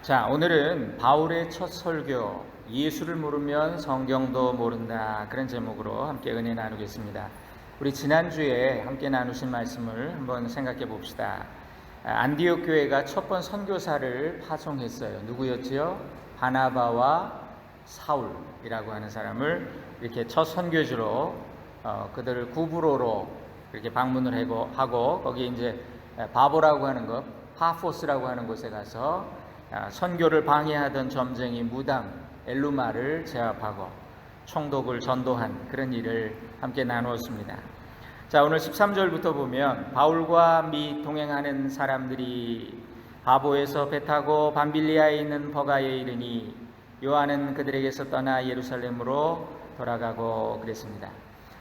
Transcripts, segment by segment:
자, 오늘은 바울의 첫 설교, 예수를 모르면 성경도 모른다, 그런 제목으로 함께 은혜 나누겠습니다. 우리 지난주에 함께 나누신 말씀을 한번 생각해 봅시다. 안디옥 교회가 첫 번 선교사를 파송했어요. 누구였지요? 바나바와 사울이라고 하는 사람을 이렇게 첫 선교주로 그들을 구브로로 이렇게 방문을 하고 거기 이제 바보라고 하는 것, 파포스라고 하는 곳에 가서 선교를 방해하던 점쟁이 무당 엘루마를 제압하고 총독을 전도한 그런 일을 함께 나누었습니다. 자, 오늘 13절부터 보면 바울과 및 동행하는 사람들이 바보에서 배 타고 밤빌리아에 있는 버가에 이르니 요한은 그들에게서 떠나 예루살렘으로 돌아가고 그랬습니다.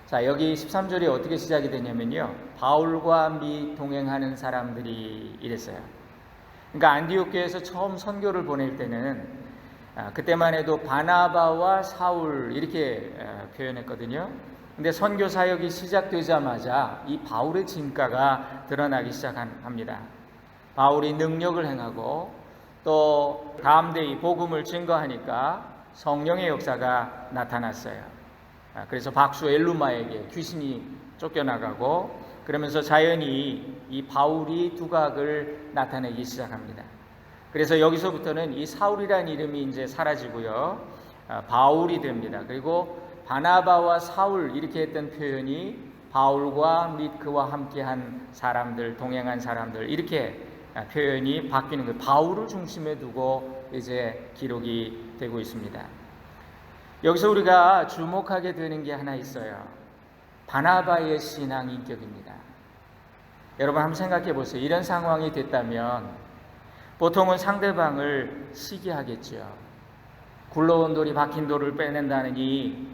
자, 여기 13절이 어떻게 시작이 되냐면요, 바울과 및 동행하는 사람들이 이랬어요. 그러니까 안디옥 교회에서 처음 선교를 보낼 때는 그때만 해도 바나바와 사울 이렇게 표현했거든요. 근데 선교 사역이 시작되자마자 이 바울의 진가가 드러나기 시작합니다. 바울이 능력을 행하고 또 담대히 복음을 증거하니까 성령의 역사가 나타났어요. 그래서 박수 엘루마에게 귀신이 쫓겨나가고, 그러면서 자연히 이 바울이 두각을 나타내기 시작합니다. 그래서 여기서부터는 이 사울이라는 이름이 이제 사라지고요, 바울이 됩니다. 그리고 바나바와 사울 이렇게 했던 표현이 바울과 및 그와 함께한 사람들, 동행한 사람들 이렇게 표현이 바뀌는 거예요. 바울을 중심에 두고 이제 기록이 되고 있습니다. 여기서 우리가 주목하게 되는 게 하나 있어요. 바나바의 신앙 인격입니다. 여러분 한번 생각해 보세요. 이런 상황이 됐다면 보통은 상대방을 시기하겠죠. 굴러온 돌이 박힌 돌을 빼낸다느니,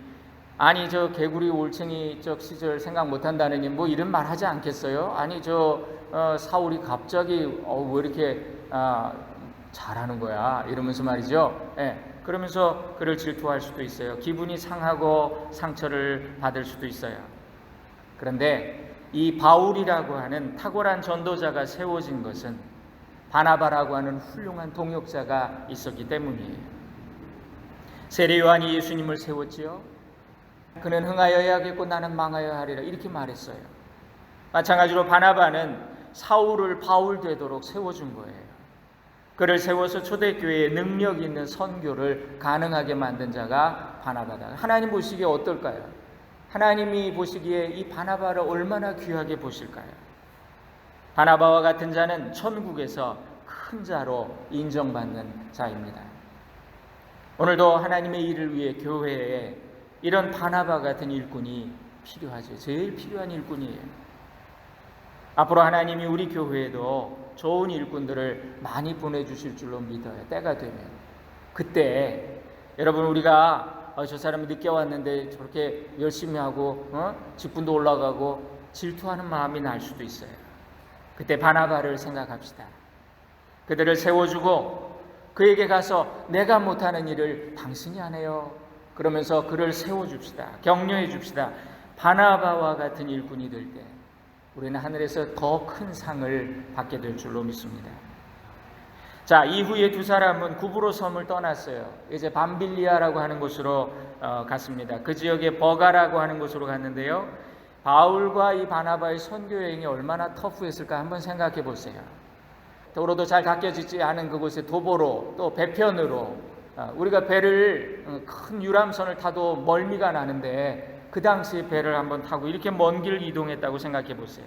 아니 저 개구리 올챙이적 시절 생각 못한다느니 뭐 이런 말 하지 않겠어요? 아니 저 사울이 갑자기 왜 이렇게 잘하는 거야 이러면서 말이죠. 그러면서 그를 질투할 수도 있어요. 기분이 상하고 상처를 받을 수도 있어요. 그런데 이 바울이라고 하는 탁월한 전도자가 세워진 것은 바나바라고 하는 훌륭한 동역자가 있었기 때문이에요. 세례 요한이 예수님을 세웠지요. 그는 흥하여야겠고 나는 망하여야 하리라 이렇게 말했어요. 마찬가지로 바나바는 사울을 바울 되도록 세워준 거예요. 그를 세워서 초대교회에 능력 있는 선교를 가능하게 만든 자가 바나바다. 하나님 보시기에 어떨까요? 하나님이 보시기에 이 바나바를 얼마나 귀하게 보실까요? 바나바와 같은 자는 천국에서 큰 자로 인정받는 자입니다. 오늘도 하나님의 일을 위해 교회에 이런 바나바 같은 일꾼이 필요하죠. 제일 필요한 일꾼이에요. 앞으로 하나님이 우리 교회에도 좋은 일꾼들을 많이 보내주실 줄로 믿어요. 때가 되면. 그때 여러분 우리가 저 사람이 늦게 왔는데 저렇게 열심히 하고 직분도 올라가고 질투하는 마음이 날 수도 있어요. 그때 바나바를 생각합시다. 그들을 세워주고 그에게 가서 내가 못하는 일을 당신이 하네요. 그러면서 그를 세워줍시다. 격려해 줍시다. 바나바와 같은 일꾼이 될 때 우리는 하늘에서 더 큰 상을 받게 될 줄로 믿습니다. 자, 이후에 두 사람은 구브로 섬을 떠났어요. 이제 밤빌리아라고 하는 곳으로 갔습니다. 그 지역에 버가라고 하는 곳으로 갔는데요, 바울과 이 바나바의 선교 여행이 얼마나 터프했을까 한번 생각해 보세요. 도로도 잘 닦여지지 않은 그곳에 도보로 또 배편으로 우리가 배를 큰 유람선을 타도 멀미가 나는데 그 당시 배를 한번 타고 이렇게 먼 길 이동했다고 생각해 보세요.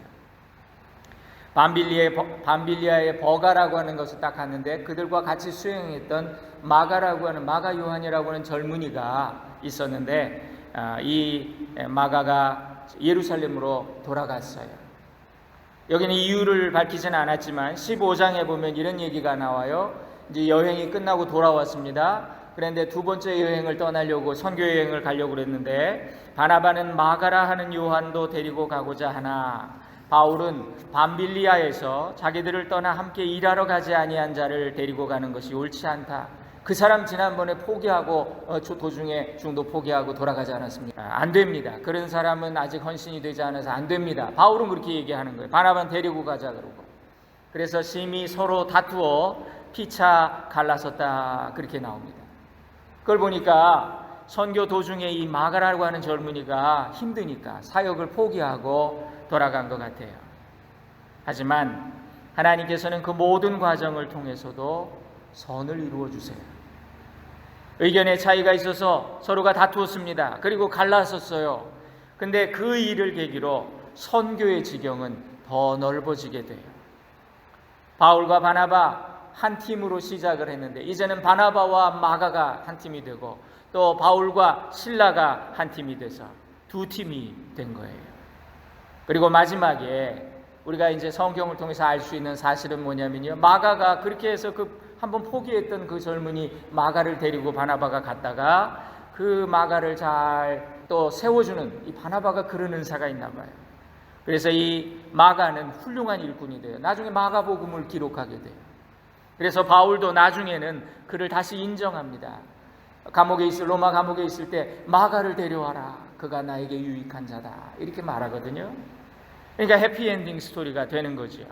밤빌리아의 버가라고 하는 것을 딱 갔는데 그들과 같이 수행했던 마가라고 하는 마가 요한이라고 하는 젊은이가 있었는데 이 마가가 예루살렘으로 돌아갔어요. 여기는 이유를 밝히지는 않았지만 15장에 보면 이런 얘기가 나와요. 이제 여행이 끝나고 돌아왔습니다. 그런데 두 번째 여행을 떠나려고 선교 여행을 가려고 그랬는데 바나바는 마가라 하는 요한도 데리고 가고자 하나 바울은 밤빌리아에서 자기들을 떠나 함께 일하러 가지 아니한 자를 데리고 가는 것이 옳지 않다. 그 사람 지난번에 포기하고 도중에 중도 포기하고 돌아가지 않았습니까? 안 됩니다. 그런 사람은 아직 헌신이 되지 않아서 안 됩니다. 바울은 그렇게 얘기하는 거예요. 바나바는 데리고 가자 그러고. 그래서 심히 서로 다투어 피차 갈라섰다 그렇게 나옵니다. 그걸 보니까 선교 도중에 이 마가라고 하는 젊은이가 힘드니까 사역을 포기하고 돌아간 것 같아요. 하지만 하나님께서는 그 모든 과정을 통해서도 선을 이루어 주세요. 의견의 차이가 있어서 서로가 다투었습니다. 그리고 갈라섰어요. 근데 그 일을 계기로 선교의 지경은 더 넓어지게 돼요. 바울과 바나바 한 팀으로 시작을 했는데 이제는 바나바와 마가가 한 팀이 되고 또 바울과 실라가 한 팀이 돼서 두 팀이 된 거예요. 그리고 마지막에 우리가 이제 성경을 통해서 알 수 있는 사실은 뭐냐면요, 마가가 그렇게 해서 한번 포기했던 그 젊은이 마가를 데리고 바나바가 갔다가 그 마가를 잘 또 세워주는 이 바나바가 그런 은사가 있나 봐요. 그래서 이 마가는 훌륭한 일꾼이 돼요. 나중에 마가복음을 기록하게 돼요. 그래서 바울도 나중에는 그를 다시 인정합니다. 로마 감옥에 있을 때 마가를 데려와라. 그가 나에게 유익한 자다. 이렇게 말하거든요. 그러니까 해피엔딩 스토리가 되는 거죠.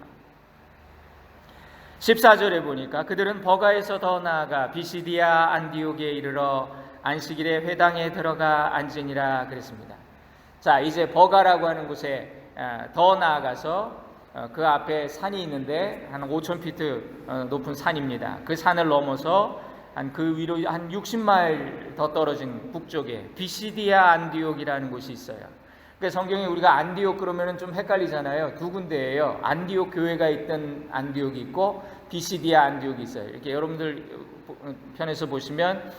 14절에 보니까 그들은 버가에서 더 나아가 비시디아 안디옥에 이르러 안식일에 회당에 들어가 앉으니라 그랬습니다. 자, 이제 버가라고 하는 곳에 더 나아가서 그 앞에 산이 있는데 한 5,000피트 높은 산입니다. 그 산을 넘어서 그 위로 한 60마일 더 떨어진 북쪽에 비시디아 안디옥이라는 곳이 있어요. 그러니까 성경에 우리가 안디옥 그러면은 좀 헷갈리잖아요. 두 군데예요. 안디옥 교회가 있던 안디옥이 있고 비시디아 안디옥이 있어요. 이렇게 여러분들 편에서 보시면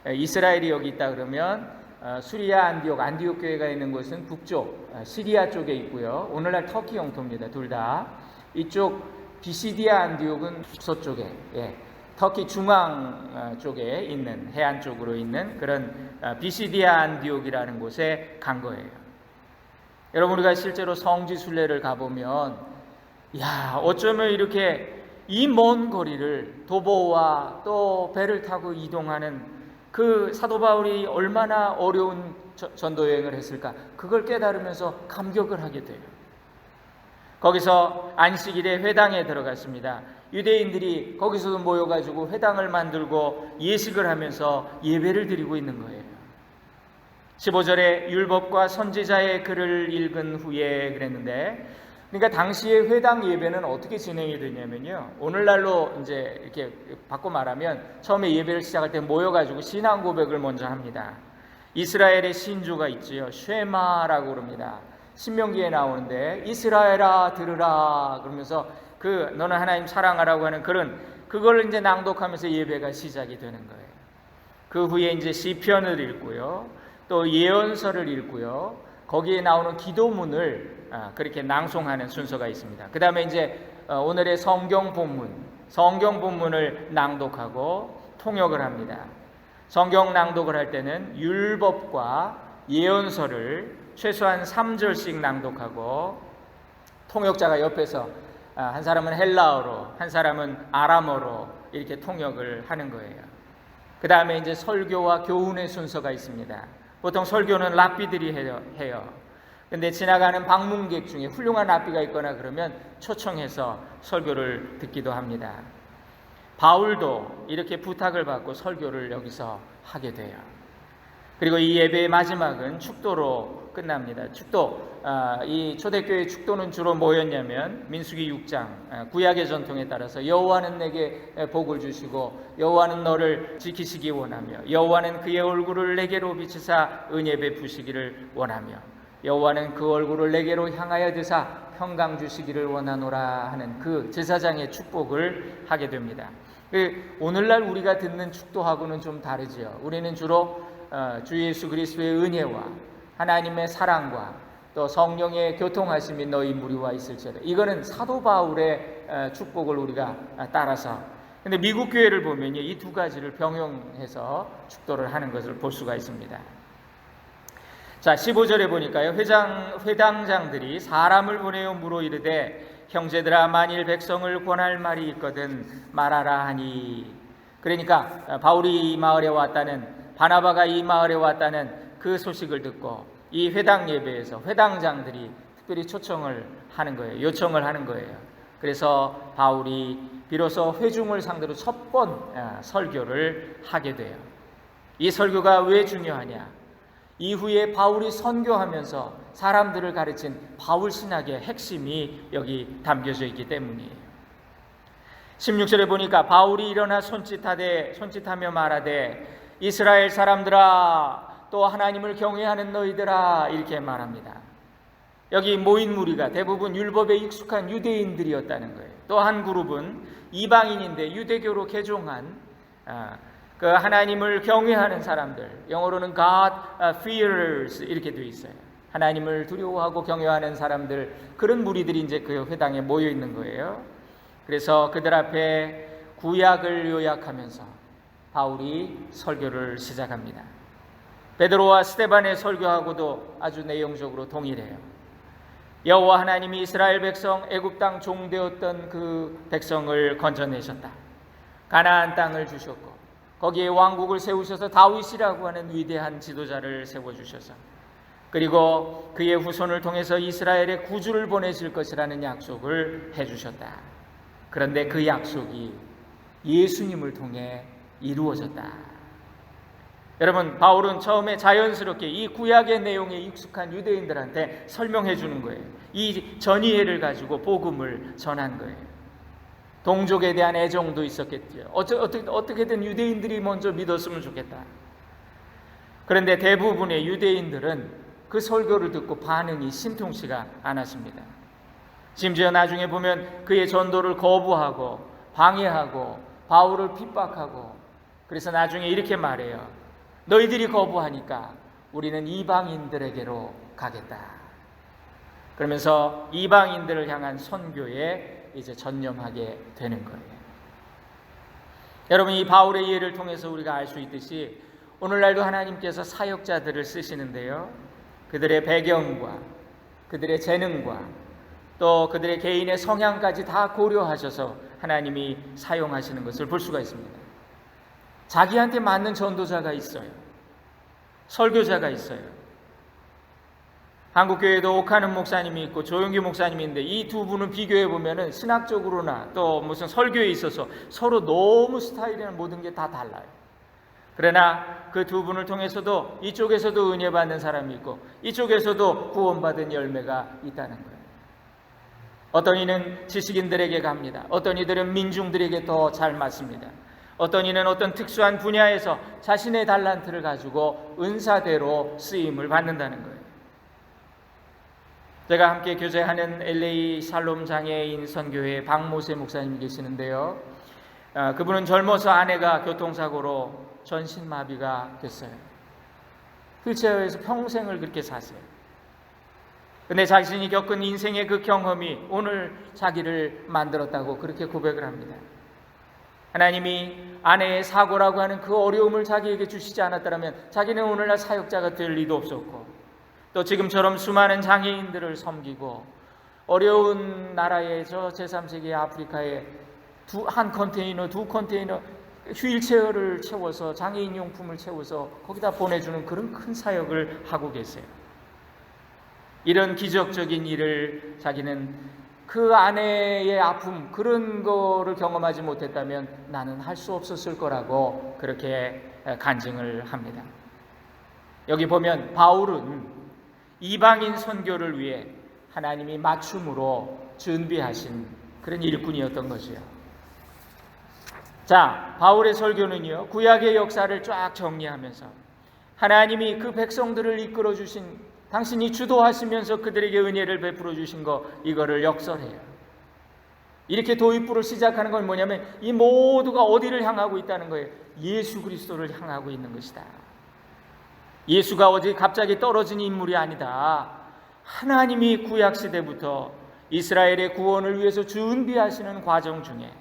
이스라엘이 여기 있다 그러면 수리아 안디옥 교회가 있는 곳은 북쪽 시리아 쪽에 있고요. 오늘날 터키 영토입니다. 둘 다. 이쪽 비시디아 안디옥은 서쪽에 터키 중앙 쪽에 있는 해안 쪽으로 있는 그런 비시디아 안디옥이라는 곳에 간 거예요. 여러분, 우리가 실제로 성지 순례를 가보면 어쩌면 이렇게 이 먼 거리를 도보와 또 배를 타고 이동하는 그 사도 바울이 얼마나 어려운 전도 여행을 했을까, 그걸 깨달으면서 감격을 하게 돼요. 거기서 안식일에 회당에 들어갔습니다. 유대인들이 거기서도 모여가지고 회당을 만들고 예식을 하면서 예배를 드리고 있는 거예요. 15절에 율법과 선지자의 글을 읽은 후에 그랬는데, 그러니까 당시에 회당 예배는 어떻게 진행이 되냐면요, 오늘날로 이제 이렇게 바꿔 말하면 처음에 예배를 시작할 때 모여가지고 신앙 고백을 먼저 합니다. 이스라엘의 신주가 있지요. 쉐마라고 그럽니다. 신명기에 나오는데 이스라엘아 들으라 그러면서 너는 하나님 사랑하라고 하는 그걸 이제 낭독하면서 예배가 시작이 되는 거예요. 그 후에 이제 시편을 읽고요, 또 예언서를 읽고요, 거기에 나오는 기도문을 그렇게 낭송하는 순서가 있습니다. 그 다음에 이제 오늘의 성경 본문을 낭독하고 통역을 합니다. 성경 낭독을 할 때는 율법과 예언서를 최소한 3절씩 낭독하고 통역자가 옆에서 한 사람은 헬라어로, 한 사람은 아람어로 이렇게 통역을 하는 거예요. 그 다음에 이제 설교와 교훈의 순서가 있습니다. 보통 설교는 랍비들이 해요. 근데 지나가는 방문객 중에 훌륭한 랍비가 있거나 그러면 초청해서 설교를 듣기도 합니다. 바울도 이렇게 부탁을 받고 설교를 여기서 하게 돼요. 그리고 이 예배의 마지막은 축도로 끝납니다. 축도, 이 초대교회 축도는 주로 뭐였냐면 민수기 6장 구약의 전통에 따라서 여호와는 내게 복을 주시고 여호와는 너를 지키시기 원하며 여호와는 그의 얼굴을 내게로 비치사 은혜 베푸시기를 원하며 여호와는 그 얼굴을 내게로 향하여 드사 평강 주시기를 원하노라 하는 그 제사장의 축복을 하게 됩니다. 오늘날 우리가 듣는 축도하고는 좀 다르죠. 우리는 주로 주 예수 그리스도의 은혜와 하나님의 사랑과 또 성령의 교통하심이 너희 무리와 있을지어다. 이거는 사도 바울의 축복을 우리가 따라서, 근데 미국 교회를 보면 이 두 가지를 병용해서 축도를 하는 것을 볼 수가 있습니다. 자, 15절에 보니까요, 회당장들이 사람을 보내어 물어 이르되 형제들아 만일 백성을 권할 말이 있거든 말하라 하니. 그러니까 바울이 이 마을에 왔다는, 바나바가 이 마을에 왔다는 그 소식을 듣고 이 회당 예배에서 회당장들이 특별히 요청을 하는 거예요. 그래서 바울이 비로소 회중을 상대로 첫 번 설교를 하게 돼요. 이 설교가 왜 중요하냐? 이후에 바울이 선교하면서 사람들을 가르친 바울 신학의 핵심이 여기 담겨져 있기 때문이에요. 16절에 보니까 바울이 일어나 손짓하며 말하되 이스라엘 사람들아 또 하나님을 경외하는 너희들아 이렇게 말합니다. 여기 모인 무리가 대부분 율법에 익숙한 유대인들이었다는 거예요. 또 한 그룹은 이방인인데 유대교로 개종한 그 하나님을 경외하는 사람들, 영어로는 God fearers 이렇게 되어 있어요. 하나님을 두려워하고 경외하는 사람들, 그런 무리들이 이제 그 회당에 모여 있는 거예요. 그래서 그들 앞에 구약을 요약하면서 바울이 설교를 시작합니다. 베드로와 스데반의 설교하고도 아주 내용적으로 동일해요. 여호와 하나님이 이스라엘 백성 애굽 땅 종되었던 그 백성을 건져내셨다. 가나안 땅을 주셨고 거기에 왕국을 세우셔서 다윗이라고 하는 위대한 지도자를 세워주셔서 그리고 그의 후손을 통해서 이스라엘의 구주를 보내실 것이라는 약속을 해주셨다. 그런데 그 약속이 예수님을 통해 이루어졌다. 여러분, 바울은 처음에 자연스럽게 이 구약의 내용에 익숙한 유대인들한테 설명해 주는 거예요. 이 전이해를 가지고 복음을 전한 거예요. 동족에 대한 애정도 있었겠죠. 어떻게든 유대인들이 먼저 믿었으면 좋겠다. 그런데 대부분의 유대인들은 그 설교를 듣고 반응이 신통치가 않았습니다. 심지어 나중에 보면 그의 전도를 거부하고 방해하고 바울을 핍박하고, 그래서 나중에 이렇게 말해요. 너희들이 거부하니까 우리는 이방인들에게로 가겠다. 그러면서 이방인들을 향한 선교에 이제 전념하게 되는 거예요. 여러분, 이 바울의 예를 통해서 우리가 알 수 있듯이 오늘날도 하나님께서 사역자들을 쓰시는데요, 그들의 배경과 그들의 재능과 또 그들의 개인의 성향까지 다 고려하셔서 하나님이 사용하시는 것을 볼 수가 있습니다. 자기한테 맞는 전도자가 있어요. 설교자가 있어요. 한국교회도 옥하는 목사님이 있고 조용기 목사님이 있는데 이 두 분은 비교해 보면은 신학적으로나 또 무슨 설교에 있어서 서로 너무 스타일이나 모든 게 다 달라요. 그러나 그 두 분을 통해서도 이쪽에서도 은혜 받는 사람이 있고 이쪽에서도 구원받은 열매가 있다는 거예요. 어떤 이는 지식인들에게 갑니다. 어떤 이들은 민중들에게 더 잘 맞습니다. 어떤 이는 어떤 특수한 분야에서 자신의 달란트를 가지고 은사대로 쓰임을 받는다는 거예요. 제가 함께 교제하는 LA 샬롬 장애인 선교회 박모세 목사님이 계시는데요, 그분은 젊어서 아내가 교통사고로 전신마비가 됐어요. 휠체어에서 평생을 그렇게 사세요. 근데 자신이 겪은 인생의 그 경험이 오늘 자기를 만들었다고 그렇게 고백을 합니다. 하나님이 아내의 사고라고 하는 그 어려움을 자기에게 주시지 않았더라면 자기는 오늘날 사역자가 될 리도 없었고, 또 지금처럼 수많은 장애인들을 섬기고 어려운 나라의 저 제3세계 아프리카에 두 컨테이너 휠체어를 채워서 장애인 용품을 채워서 거기다 보내주는 그런 큰 사역을 하고 계세요. 이런 기적적인 일을 자기는 그 아내의 아픔, 그런 거를 경험하지 못했다면 나는 할 수 없었을 거라고 그렇게 간증을 합니다. 여기 보면 바울은 이방인 선교를 위해 하나님이 맞춤으로 준비하신 그런 일꾼이었던 것이요. 자, 바울의 설교는요, 구약의 역사를 쫙 정리하면서 하나님이 그 백성들을 이끌어 주신, 당신이 주도하시면서 그들에게 은혜를 베풀어 주신 거, 이거를 역설해요. 이렇게 도입부를 시작하는 건 뭐냐면 이 모두가 어디를 향하고 있다는 거예요. 예수 그리스도를 향하고 있는 것이다. 예수가 어디 갑자기 떨어진 인물이 아니다. 하나님이 구약시대부터 이스라엘의 구원을 위해서 준비하시는 과정 중에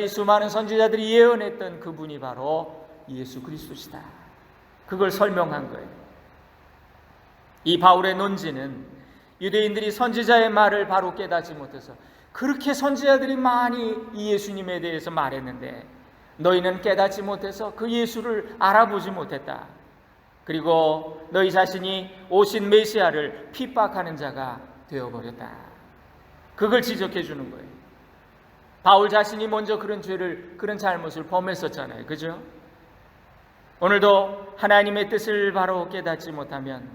수많은 선지자들이 예언했던 그분이 바로 예수 그리스도시다. 그걸 설명한 거예요. 이 바울의 논지는 유대인들이 선지자의 말을 바로 깨닫지 못해서, 그렇게 선지자들이 많이 이 예수님에 대해서 말했는데 너희는 깨닫지 못해서 그 예수를 알아보지 못했다. 그리고 너희 자신이 오신 메시아를 핍박하는 자가 되어버렸다. 그걸 지적해 주는 거예요. 바울 자신이 먼저 그런 잘못을 범했었잖아요. 그죠? 오늘도 하나님의 뜻을 바로 깨닫지 못하면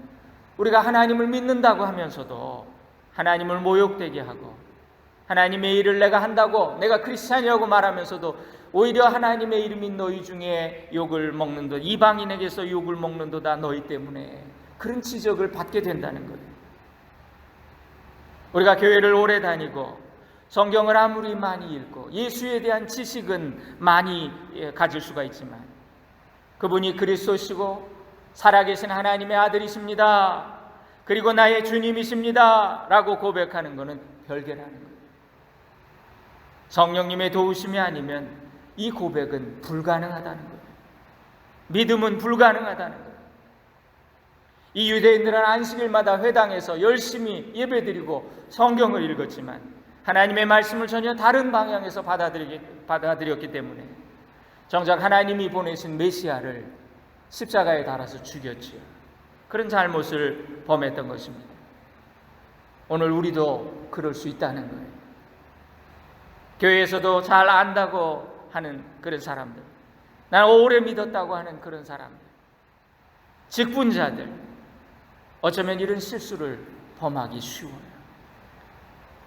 우리가 하나님을 믿는다고 하면서도 하나님을 모욕되게 하고 하나님의 일을 내가 한다고 내가 크리스찬이라고 말하면서도 오히려 하나님의 이름인 너희 중에 욕을 먹는도다, 이방인에게서 욕을 먹는도다 너희 때문에, 그런 지적을 받게 된다는 거예요. 우리가 교회를 오래 다니고 성경을 아무리 많이 읽고 예수에 대한 지식은 많이 가질 수가 있지만 그분이 그리스도시고 살아계신 하나님의 아들이십니다, 그리고 나의 주님이십니다 라고 고백하는 것은 별개라는 거예요. 성령님의 도우심이 아니면 이 고백은 불가능하다는 거예요. 믿음은 불가능하다는 거예요. 이 유대인들은 안식일마다 회당에서 열심히 예배드리고 성경을 읽었지만 하나님의 말씀을 전혀 다른 방향에서 받아들였기 때문에 정작 하나님이 보내신 메시아를 십자가에 달아서 죽였지요. 그런 잘못을 범했던 것입니다. 오늘 우리도 그럴 수 있다는 거예요. 교회에서도 잘 안다고 하는 그런 사람들, 난 오래 믿었다고 하는 그런 사람들, 직분자들, 어쩌면 이런 실수를 범하기 쉬워요.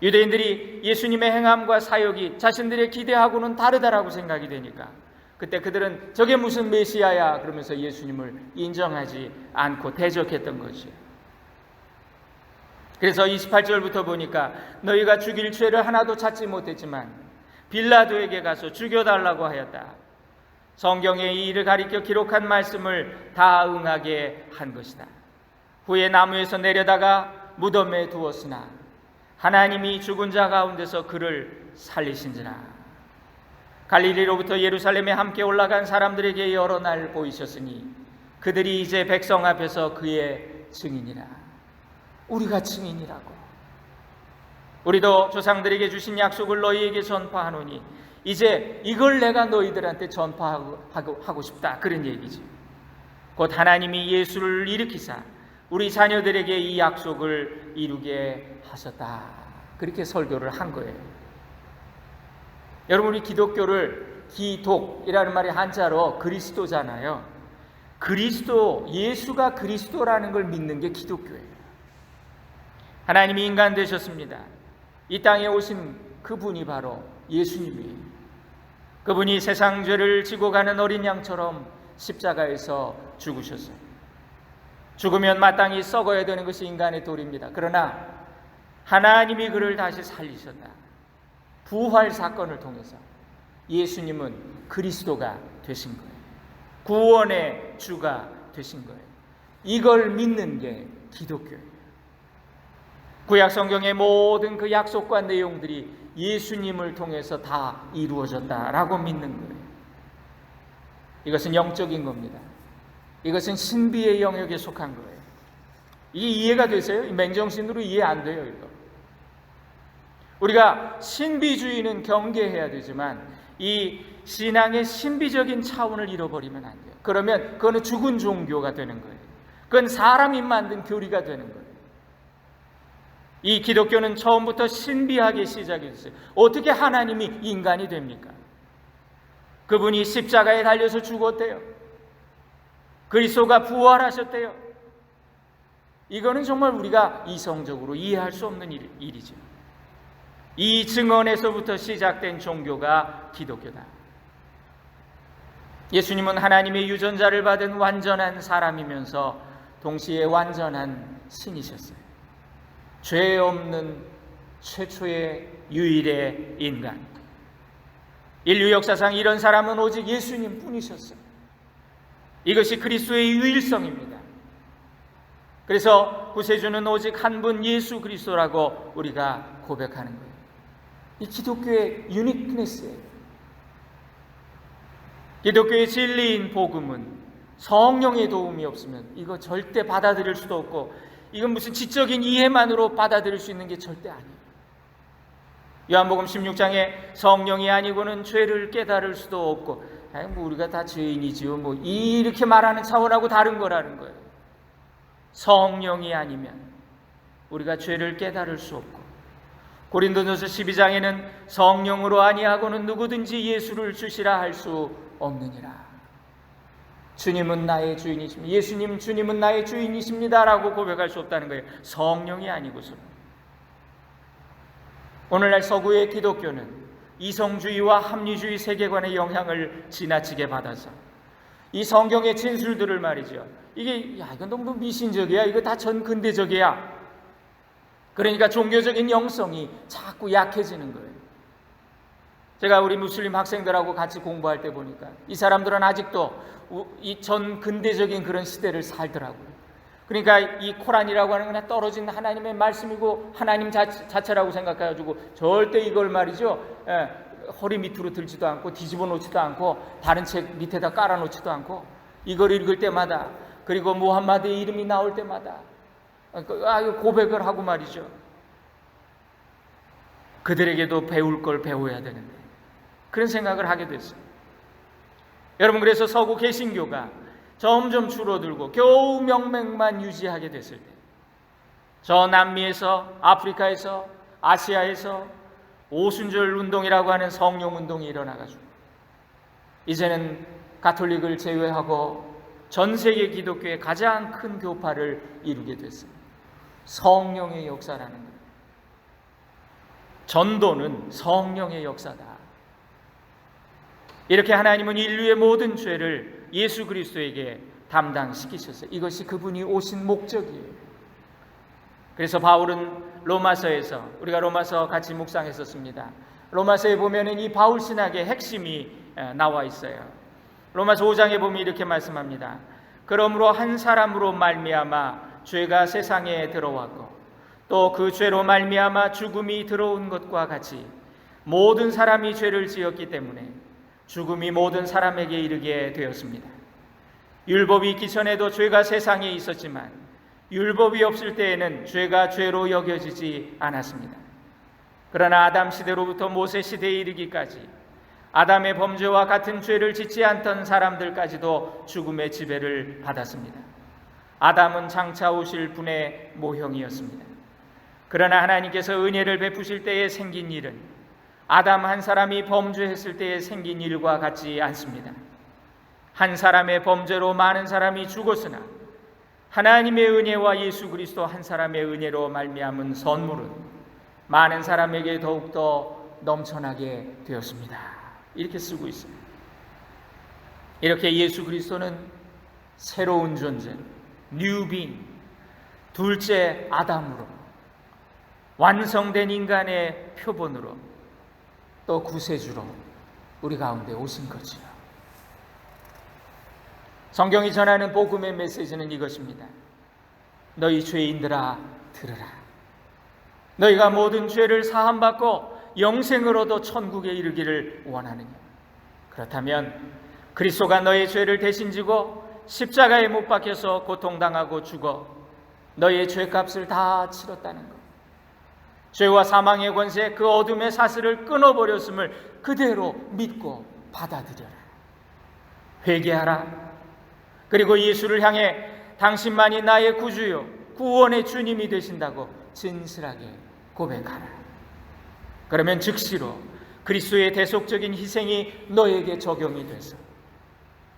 유대인들이 예수님의 행함과 사역이 자신들의 기대하고는 다르다라고 생각이 되니까 그때 그들은 저게 무슨 메시아야 그러면서 예수님을 인정하지 않고 대적했던 거죠. 그래서 28절부터 보니까 너희가 죽일 죄를 하나도 찾지 못했지만 빌라도에게 가서 죽여달라고 하였다. 성경에 이 일을 가리켜 기록한 말씀을 다 응하게 한 것이다. 후에 나무에서 내려다가 무덤에 두었으나 하나님이 죽은 자 가운데서 그를 살리신지라. 갈릴리로부터 예루살렘에 함께 올라간 사람들에게 여러 날 보이셨으니 그들이 이제 백성 앞에서 그의 증인이라. 우리가 증인이라고. 우리도 조상들에게 주신 약속을 너희에게 전파하노니 이제 이걸 내가 너희들한테 전파하고 싶다, 그런 얘기지. 곧 하나님이 예수를 일으키사 우리 자녀들에게 이 약속을 이루게 하셨다, 그렇게 설교를 한 거예요. 여러분, 우리 기독교를 기독이라는 말이 한자로 그리스도잖아요. 그리스도, 예수가 그리스도라는 걸 믿는 게 기독교예요. 하나님이 인간 되셨습니다. 이 땅에 오신 그분이 바로 예수님이에요. 그분이 세상 죄를 지고 가는 어린 양처럼 십자가에서 죽으셨어요. 죽으면 마땅히 썩어야 되는 것이 인간의 도리입니다. 그러나 하나님이 그를 다시 살리셨다. 부활 사건을 통해서 예수님은 그리스도가 되신 거예요. 구원의 주가 되신 거예요. 이걸 믿는 게 기독교예요. 구약 성경의 모든 그 약속과 내용들이 예수님을 통해서 다 이루어졌다라고 믿는 거예요. 이것은 영적인 겁니다. 이것은 신비의 영역에 속한 거예요. 이게 이해가 되세요? 맨정신으로 이해 안 돼요, 이거. 우리가 신비주의는 경계해야 되지만 이 신앙의 신비적인 차원을 잃어버리면 안 돼요. 그러면 그거는 죽은 종교가 되는 거예요. 그건 사람이 만든 교리가 되는 거예요. 이 기독교는 처음부터 신비하게 시작이 됐어요. 어떻게 하나님이 인간이 됩니까? 그분이 십자가에 달려서 죽었대요. 그리스도가 부활하셨대요. 이거는 정말 우리가 이성적으로 이해할 수 없는 일이죠. 이 증언에서부터 시작된 종교가 기독교다. 예수님은 하나님의 유전자를 받은 완전한 사람이면서 동시에 완전한 신이셨어요. 죄 없는 최초의 유일의 인간. 인류 역사상 이런 사람은 오직 예수님 뿐이셨어요. 이것이 그리스도의 유일성입니다. 그래서 구세주는 오직 한 분 예수 그리스도라고 우리가 고백하는 거예요. 이 기독교의 유니크네스예요. 기독교의 진리인 복음은 성령의 도움이 없으면 이거 절대 받아들일 수도 없고, 이건 무슨 지적인 이해만으로 받아들일 수 있는 게 절대 아니에요. 요한복음 16장에 성령이 아니고는 죄를 깨달을 수도 없고, 뭐 우리가 다 죄인이지요, 뭐 이렇게 말하는 차원하고 다른 거라는 거예요. 성령이 아니면 우리가 죄를 깨달을 수 없고 고린도전서 12장에는 성령으로 아니하고는 누구든지 예수를 주시라 할 수 없느니라. 주님은 나의 주인이십니다. 예수님 주님은 나의 주인이십니다 라고 고백할 수 없다는 거예요. 성령이 아니고서는. 오늘날 서구의 기독교는 이성주의와 합리주의 세계관의 영향을 지나치게 받아서 이 성경의 진술들을 말이죠, 이건 너무 미신적이야, 이거 다 전근대적이야, 그러니까 종교적인 영성이 자꾸 약해지는 거예요. 제가 우리 무슬림 학생들하고 같이 공부할 때 보니까 이 사람들은 아직도 이 전근대적인 그런 시대를 살더라고요. 그러니까 이 코란이라고 하는 건 떨어진 하나님의 말씀이고 하나님 자체라고 생각해가지고 절대 이걸 말이죠, 허리 밑으로 들지도 않고 뒤집어 놓지도 않고 다른 책 밑에다 깔아 놓지도 않고 이걸 읽을 때마다, 그리고 무함마드의 이름이 나올 때마다 고백을 하고 말이죠. 그들에게도 배울 걸 배워야 되는데 그런 생각을 하게 됐어요. 여러분, 그래서 서구 개신교가 점점 줄어들고 겨우 명맥만 유지하게 됐을 때, 저 남미에서, 아프리카에서, 아시아에서 오순절 운동이라고 하는 성령 운동이 일어나가지고 이제는 가톨릭을 제외하고 전 세계 기독교의 가장 큰 교파를 이루게 됐어요. 성령의 역사라는 거예요. 전도는 성령의 역사다. 이렇게 하나님은 인류의 모든 죄를 예수 그리스도에게 담당시키셨어요. 이것이 그분이 오신 목적이에요. 그래서 바울은 로마서에서, 우리가 로마서 같이 묵상했었습니다. 로마서에 보면은 이 바울 신학의 핵심이 나와 있어요. 로마서 5장에 보면 이렇게 말씀합니다. 그러므로 한 사람으로 말미암아 죄가 세상에 들어왔고 또 그 죄로 말미암아 죽음이 들어온 것과 같이 모든 사람이 죄를 지었기 때문에 죽음이 모든 사람에게 이르게 되었습니다. 율법이 있기 전에도 죄가 세상에 있었지만 율법이 없을 때에는 죄가 죄로 여겨지지 않았습니다. 그러나 아담 시대로부터 모세 시대에 이르기까지 아담의 범죄와 같은 죄를 짓지 않던 사람들까지도 죽음의 지배를 받았습니다. 아담은 장차 오실 분의 모형이었습니다. 그러나 하나님께서 은혜를 베푸실 때에 생긴 일은 아담 한 사람이 범죄했을 때에 생긴 일과 같지 않습니다. 한 사람의 범죄로 많은 사람이 죽었으나 하나님의 은혜와 예수 그리스도 한 사람의 은혜로 말미암은 선물은 많은 사람에게 더욱더 넘쳐나게 되었습니다. 이렇게 쓰고 있습니다. 이렇게 예수 그리스도는 새로운 존재, 뉴 빙, 둘째 아담으로 완성된 인간의 표본으로 또 구세주로 우리 가운데 오신 거지요. 성경이 전하는 복음의 메시지는 이것입니다. 너희 죄인들아 들으라. 너희가 모든 죄를 사함받고 영생을 얻어 천국에 이르기를 원하느냐. 그렇다면 그리스도가 너의 죄를 대신 지고 십자가에 못 박혀서 고통당하고 죽어 너의 죄값을 다 치렀다는 것, 죄와 사망의 권세, 그 어둠의 사슬을 끊어버렸음을 그대로 믿고 받아들여라. 회개하라. 그리고 예수를 향해 당신만이 나의 구주요 구원의 주님이 되신다고 진실하게 고백하라. 그러면 즉시로 그리스도의 대속적인 희생이 너에게 적용이 돼서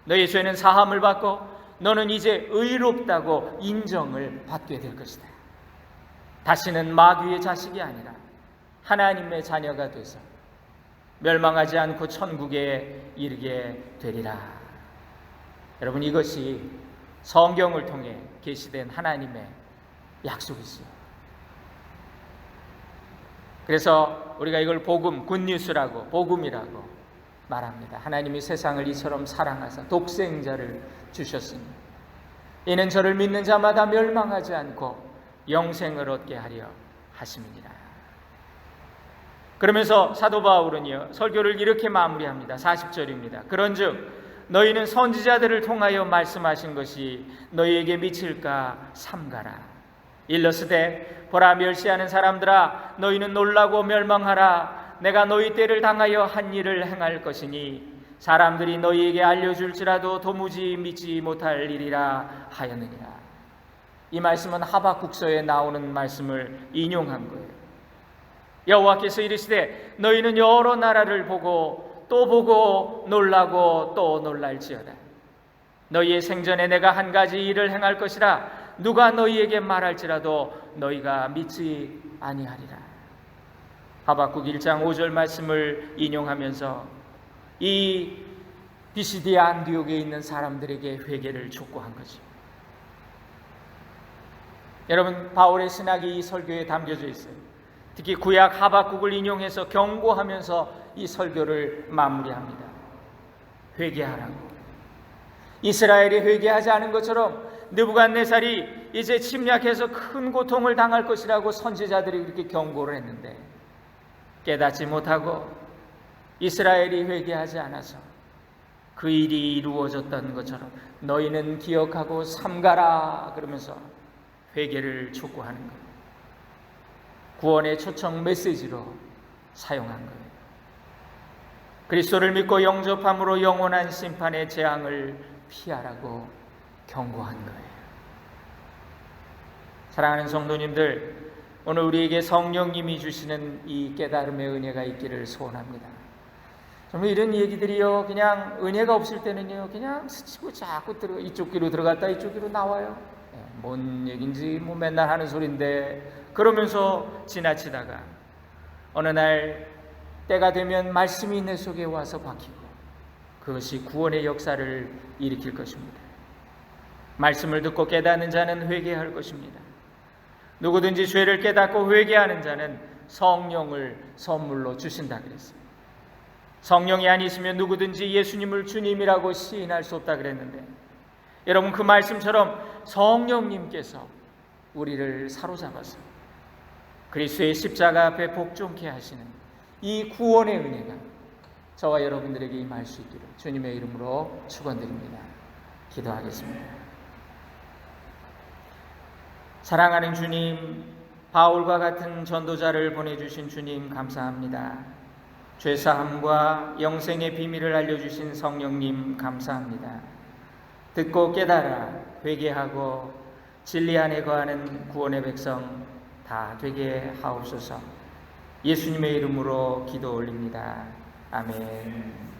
너의 죄는 사함을 받고 너는 이제 의롭다고 인정을 받게 될 것이다. 다시는 마귀의 자식이 아니라 하나님의 자녀가 돼서 멸망하지 않고 천국에 이르게 되리라. 여러분, 이것이 성경을 통해 계시된 하나님의 약속이지요. 그래서 우리가 이걸 복음, 굿뉴스라고, 복음이라고 말합니다. 하나님이 세상을 이처럼 사랑하사 독생자를 주셨으니 이는 저를 믿는 자마다 멸망하지 않고 영생을 얻게 하려 하심이니라. 그러면서 사도 바울은요, 설교를 이렇게 마무리합니다. 40절입니다. 그런즉 너희는 선지자들을 통하여 말씀하신 것이 너희에게 미칠까 삼가라. 일러스되 보라, 멸시하는 사람들아 너희는 놀라고 멸망하라. 내가 너희 때를 당하여 한 일을 행할 것이니 사람들이 너희에게 알려줄지라도 도무지 믿지 못할 일이라 하였느니라. 이 말씀은 하박국서에 나오는 말씀을 인용한 거예요. 여호와께서 이르시되 너희는 여러 나라를 보고 또 보고 놀라고 또 놀랄지어다. 너희의 생전에 내가 한 가지 일을 행할 것이라 누가 너희에게 말할지라도 너희가 믿지 아니하리라. 하박국 1장 5절 말씀을 인용하면서 이 비시디아 안디옥에 있는 사람들에게 회개를 촉구한 거죠. 여러분, 바울의 신학이 이 설교에 담겨져 있어요. 특히 구약 하박국을 인용해서 경고하면서 이 설교를 마무리합니다. 회개하라고. 이스라엘이 회개하지 않은 것처럼 느부갓네살이 이제 침략해서 큰 고통을 당할 것이라고 선지자들이 그렇게 경고를 했는데 깨닫지 못하고 이스라엘이 회개하지 않아서 그 일이 이루어졌던 것처럼 너희는 기억하고 삼가라 그러면서 회개를 촉구하는 거예요. 구원의 초청 메시지로 사용한 거예요. 그리스도를 믿고 영접함으로 영원한 심판의 재앙을 피하라고 경고한 거예요. 사랑하는 성도님들, 오늘 우리에게 성령님이 주시는 이 깨달음의 은혜가 있기를 소원합니다. 정말 이런 얘기들이요, 그냥 은혜가 없을 때는요, 그냥 스치고 자꾸 이쪽 귀로 들어갔다 이쪽 귀로 나와요. 뭔 얘긴지 뭐 맨날 하는 소린데 그러면서 지나치다가 어느 날 때가 되면 말씀이 내 속에 와서 박히고 그것이 구원의 역사를 일으킬 것입니다. 말씀을 듣고 깨닫는 자는 회개할 것입니다. 누구든지 죄를 깨닫고 회개하는 자는 성령을 선물로 주신다 그랬어요. 성령이 아니시면 누구든지 예수님을 주님이라고 시인할 수 없다 그랬는데, 여러분, 그 말씀처럼 성령님께서 우리를 사로잡아서 그리스도의 십자가 앞에 복종케 하시는 이 구원의 은혜가 저와 여러분들에게 임할 수 있기를 주님의 이름으로 축원드립니다. 기도하겠습니다. 사랑하는 주님, 바울과 같은 전도자를 보내주신 주님 감사합니다. 죄사함과 영생의 비밀을 알려주신 성령님 감사합니다. 듣고 깨달아 회개하고 진리 안에 거하는 구원의 백성 다 되게 하옵소서. 예수님의 이름으로 기도 올립니다. 아멘.